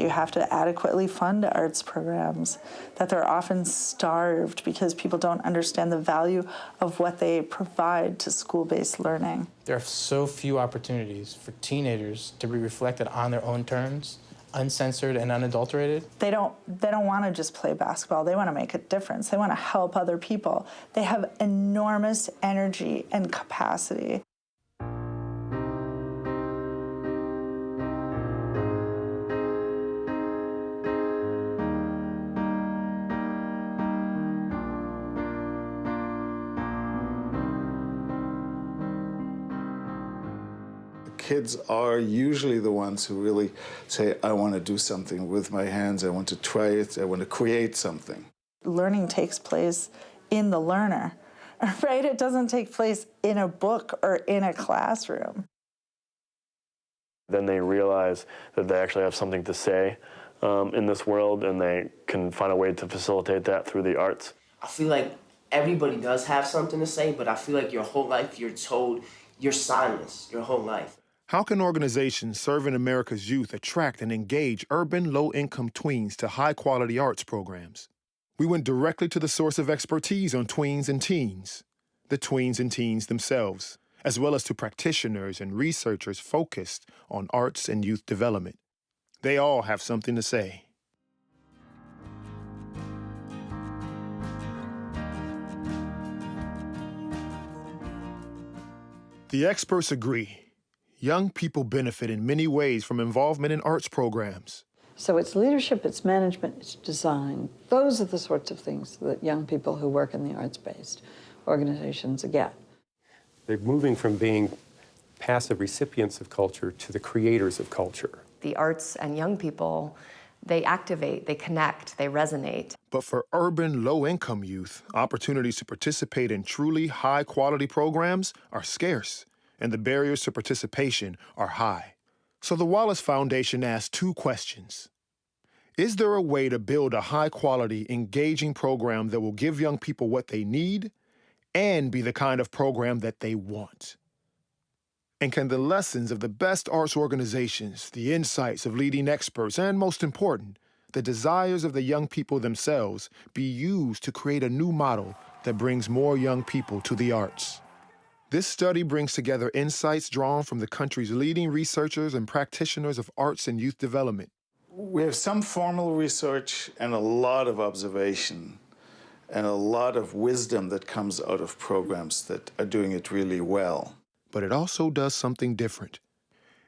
You have to adequately fund arts programs, that they're often starved because people don't understand the value of what they provide to school-based learning. There are so few opportunities for teenagers to be reflected on their own terms, uncensored and unadulterated. They don't want to just play basketball. They want to make a difference. They want to help other people. They have enormous energy and capacity. Kids are usually the ones who really say, I want to do something with my hands, I want to try it, I want to create something. Learning takes place in the learner, right? It doesn't take place in a book or in a classroom. Then they realize that they actually have something to say in this world, and they can find a way to facilitate that through the arts. I feel like everybody does have something to say, but I feel like your whole life you're told you're silenced your whole life. How can organizations serving America's youth attract and engage urban, low-income tweens to high-quality arts programs? We went directly to the source of expertise on tweens and teens, the tweens and teens themselves, as well as to practitioners and researchers focused on arts and youth development. They all have something to say. The experts agree. Young people benefit in many ways from involvement in arts programs. So it's leadership, it's management, it's design. Those are the sorts of things that young people who work in the arts-based organizations get. They're moving from being passive recipients of culture to the creators of culture. The arts and young people, they activate, they connect, they resonate. But for urban, low-income youth, opportunities to participate in truly high-quality programs are scarce, and the barriers to participation are high. So the Wallace Foundation asked two questions. Is there a way to build a high-quality, engaging program that will give young people what they need and be the kind of program that they want? And can the lessons of the best arts organizations, the insights of leading experts, and most important, the desires of the young people themselves be used to create a new model that brings more young people to the arts? This study brings together insights drawn from the country's leading researchers and practitioners of arts and youth development. We have some formal research and a lot of observation and a lot of wisdom that comes out of programs that are doing it really well. But it also does something different.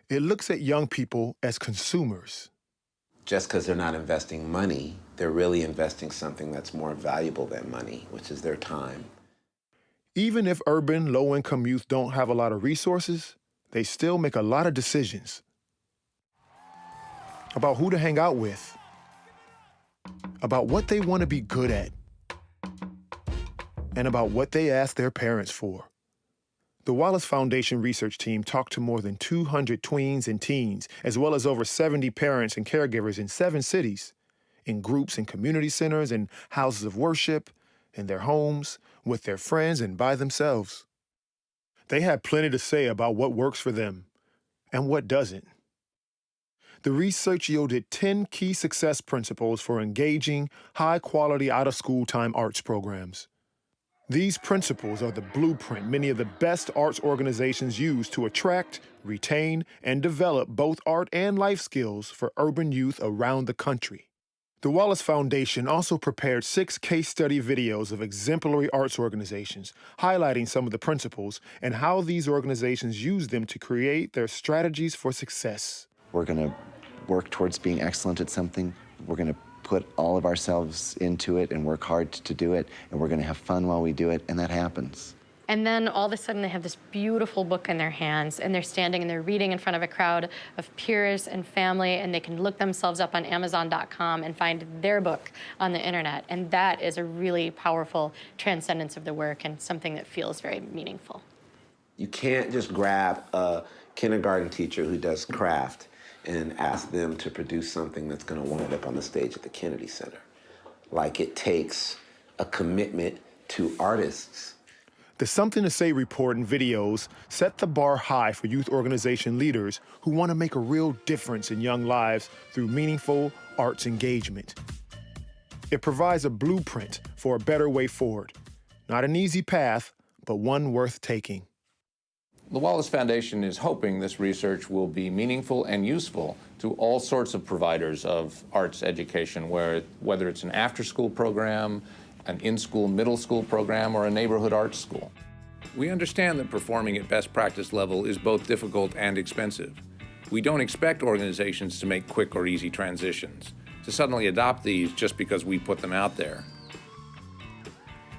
It looks at young people as consumers. Just because they're not investing money, they're really investing something that's more valuable than money, which is their time. Even if urban, low-income youth don't have a lot of resources, they still make a lot of decisions about who to hang out with, about what they want to be good at, and about what they ask their parents for. The Wallace Foundation research team talked to more than 200 tweens and teens, as well as over 70 parents and caregivers in 7 cities, in groups and community centers and houses of worship, in their homes, with their friends, and by themselves. They had plenty to say about what works for them and what doesn't. The research yielded 10 key success principles for engaging, high-quality out-of-school time arts programs. These principles are the blueprint many of the best arts organizations use to attract, retain, and develop both art and life skills for urban youth around the country. The Wallace Foundation also prepared 6 case study videos of exemplary arts organizations, highlighting some of the principles and how these organizations use them to create their strategies for success. We're going to work towards being excellent at something. We're going to put all of ourselves into it and work hard to do it, and we're going to have fun while we do it, and that happens. And then all of a sudden they have this beautiful book in their hands, and they're standing and they're reading in front of a crowd of peers and family, and they can look themselves up on Amazon.com and find their book on the internet. And that is a really powerful transcendence of the work and something that feels very meaningful. You can't just grab a kindergarten teacher who does craft and ask them to produce something that's going to wind up on the stage at the Kennedy Center. Like, it takes a commitment to artists. The Something to Say report and videos set the bar high for youth organization leaders who want to make a real difference in young lives through meaningful arts engagement. It provides a blueprint for a better way forward. Not an easy path, but one worth taking. The Wallace Foundation is hoping this research will be meaningful and useful to all sorts of providers of arts education, whether it's an after-school program, an in-school middle school program, or a neighborhood arts school. We understand that performing at best practice level is both difficult and expensive. We don't expect organizations to make quick or easy transitions, to suddenly adopt these just because we put them out there.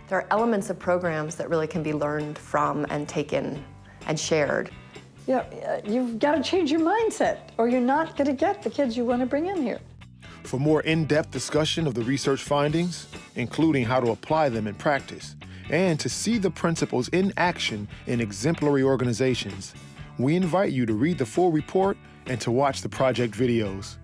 There are elements of programs that really can be learned from and taken and shared. Yeah, you've got to change your mindset, or you're not going to get the kids you want to bring in here. For more in-depth discussion of the research findings, including how to apply them in practice, and to see the principles in action in exemplary organizations, we invite you to read the full report and to watch the project videos.